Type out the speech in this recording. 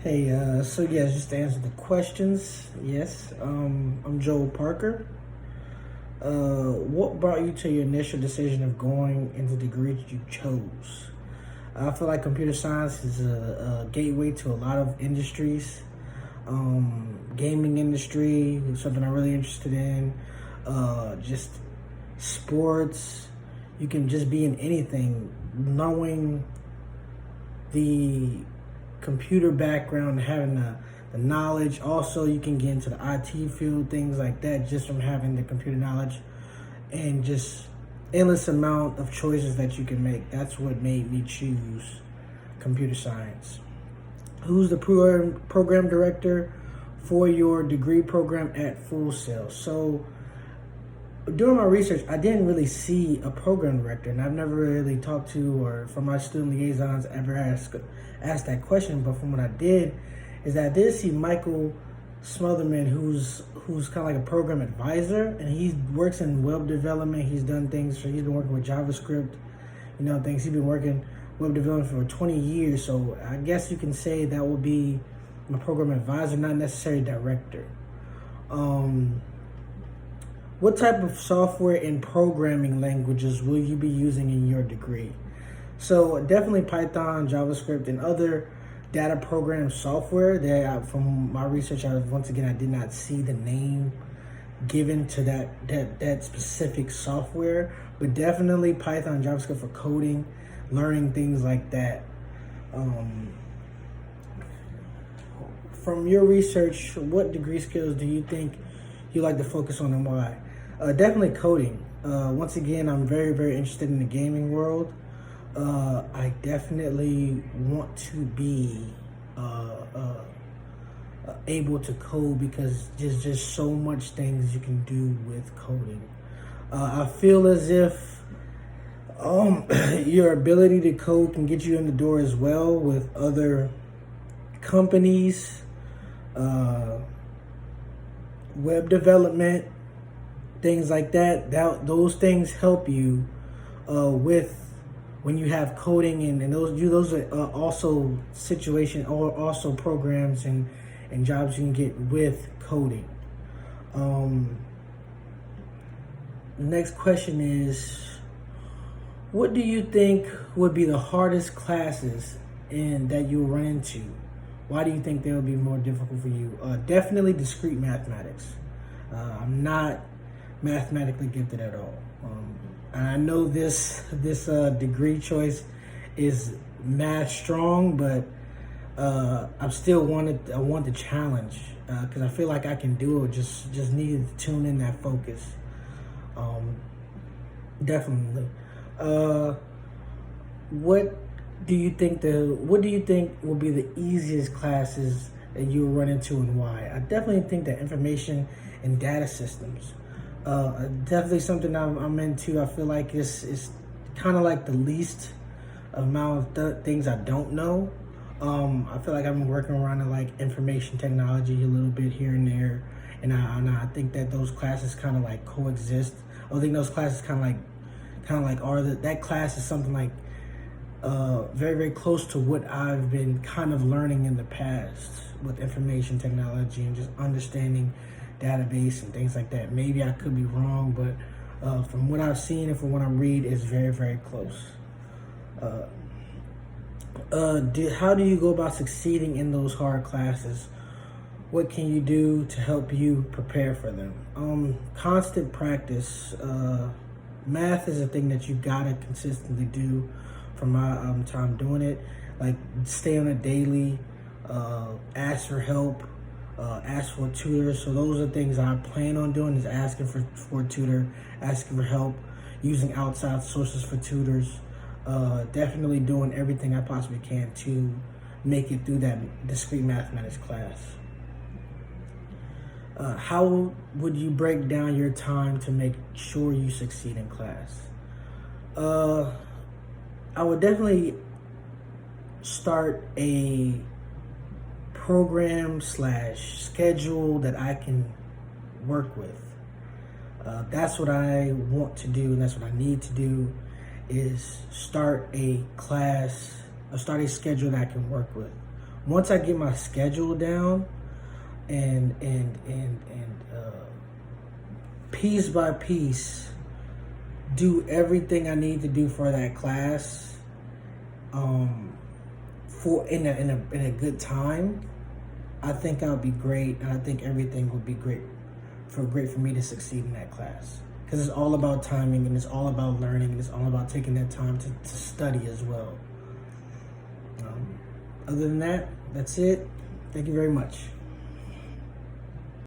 Hey, so yes, just to answer the questions, yes, I'm Joel Parker. What brought you to your initial decision of going into the degree that you chose? I feel like computer science is a gateway to a lot of industries. Gaming industry is something I'm really interested in. Just sports. You can just be in anything. Knowing the computer background, having the knowledge. Also, you can get into the IT field, things like that, just from having the computer knowledge and just endless amount of choices that you can make. That's what made me choose computer science. Who's the program director for your degree program at Full Sail? So during my research, I didn't really see a program director, and I've never really talked to or from my student liaisons ever asked that question. But from what I did, is that I did see Michael Smotherman, who's kind of like a program advisor, and he works in web development. He's done things. He's been working with JavaScript, things. He's been working web development for 20 years. So I guess you can say that will be my program advisor, not necessarily director. What type of software and programming languages will you be using in your degree? So definitely Python, JavaScript, and other data program software. That from my research, I did not see the name given to that specific software, but definitely Python, JavaScript for coding, learning things like that. From your research, what degree skills do you think you like to focus on and why? Definitely coding. Once again, I'm very, very interested in the gaming world. I definitely want to be able to code because there's just so much things you can do with coding. I feel as if your ability to code can get you in the door as well with other companies, web development, things like that. Those things help you with when you have coding, and those are also situation or also programs and jobs you can get with coding. Next question is, what do you think would be the hardest classes that you'll run into? Why do you think they would be more difficult for you? Definitely discrete mathematics. I'm not mathematically gifted at all. And I know this degree choice is math strong, but I want the challenge because I feel like I can do it. Just needed to tune in that focus. Definitely. What do you think will be the easiest classes that you'll run into and why? I definitely think that information and data systems. Definitely something I'm into. I feel like it's kind of like the least amount of things I don't know. I feel like I've been working around in like information technology a little bit here and there, and I think that those classes kind of like coexist. I think those classes kind of like that class is something like very, very close to what I've been kind of learning in the past with information technology and just understanding database and things like that. Maybe I could be wrong, but from what I've seen and from what I read, it's very, very close. How do you go about succeeding in those hard classes? What can you do to help you prepare for them? Constant practice. Math is a thing that you gotta consistently do. From my time doing it, like stay on it daily, ask for help, ask for tutors. So those are things I plan on doing, is asking for a tutor, asking for help, using outside sources for tutors, definitely doing everything I possibly can to make it through that discrete mathematics class. How would you break down your time to make sure you succeed in class? I would definitely start a program / schedule that I can work with. That's what I want to do, and that's what I need to do, is start a class, or start a schedule that I can work with. once I get my schedule down and piece by piece do everything I need to do for that class, for in a good time, I think I'll be great, and I think everything would be great for me to succeed in that class. Because it's all about timing, and it's all about learning, and it's all about taking that time to study as well. Other than that, that's it. Thank you very much.